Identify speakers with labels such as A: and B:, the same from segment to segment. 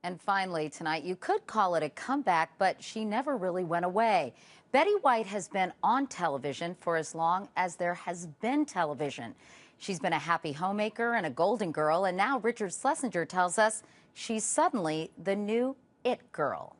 A: And finally, tonight, you could call it a comeback, but she never really went away. Betty White has been on television for as long as there has been television. She's been a happy homemaker and a golden girl, and now Richard Schlesinger tells us she's suddenly the new it girl.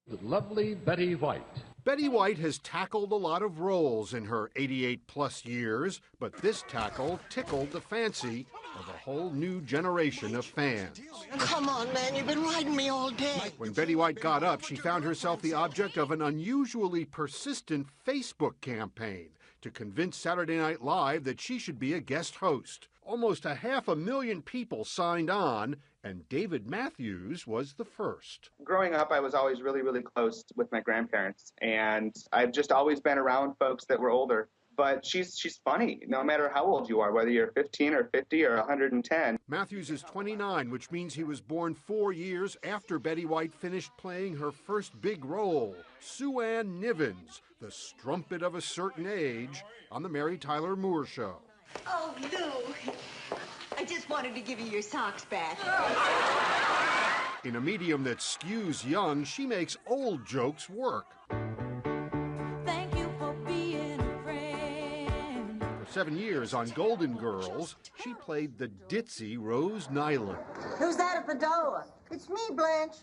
B: The lovely Betty White.
C: Betty White has tackled a lot of roles in her 88-plus years, but this tackle tickled the fancy of a whole new generation of fans.
D: Come on, man, you've been riding me all day.
C: When Betty White got up, she found herself the object of an unusually persistent Facebook campaign to convince Saturday Night Live that she should be a guest host. Almost 500,000 people signed on, and David Matthews was the first.
E: Growing up, I was always really, really close with my grandparents, and I've just always been around folks that were older. But she's funny, no matter how old you are, whether you're 15 or 50 or 110.
C: Matthews is 29, which means he was born 4 years after Betty White finished playing her first big role, Sue Ann Nivens, the strumpet of a certain age, on The Mary Tyler Moore Show.
F: Oh, Lou, I just wanted to give you your socks back.
C: In a medium that skews young, she makes old jokes work.
G: Thank you for being a friend.
C: For 7 years on Golden Girls, she played the ditzy Rose Nyland.
D: Who's that at the door? It's me, Blanche.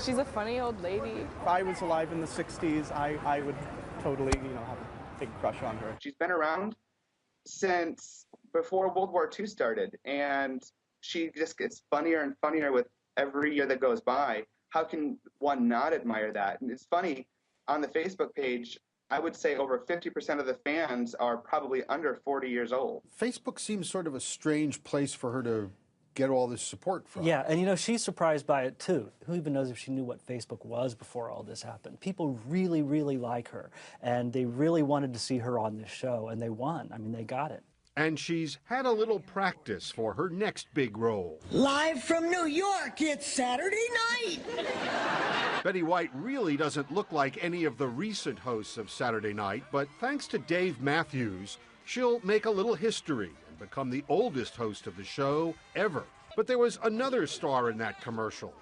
H: She's a funny old lady.
I: If I was alive in the 60s, I would totally, have a big crush on her.
E: She's been around since before World War II started, and she just gets funnier and funnier with every year that goes by. How can one not admire that? And it's funny, on the Facebook page, I would say over 50% of the fans are probably under 40 years old.
C: Facebook seems sort of a strange place for her to get all this support from.
J: Yeah, and she's surprised by it too. Who even knows if she knew what Facebook was before all this happened? People really, really like her, and they really wanted to see her on this show, and they won. I mean, they got it.
C: And she's had a little practice for her next big role.
D: Live from New York, it's Saturday night.
C: Betty White really doesn't look like any of the recent hosts of Saturday Night, but thanks to Dave Matthews, she'll make a little history and become the oldest host of the show ever. But there was another star in that commercial.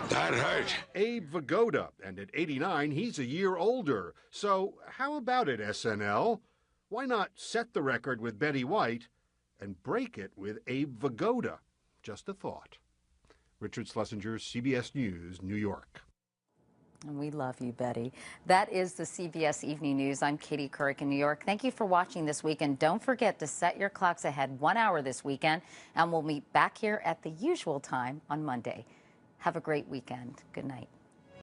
B: That hurt.
C: Abe Vigoda, and at 89, he's a year older. So how about it, SNL? Why not set the record with Betty White and break it with Abe Vigoda? Just a thought. Richard Schlesinger, CBS News, New York.
A: And we love you, Betty. That is the CBS Evening News. I'm Katie Couric in New York. Thank you for watching this weekend. Don't forget to set your clocks ahead 1 hour this weekend, and we'll meet back here at the usual time on Monday. Have a great weekend. Good night.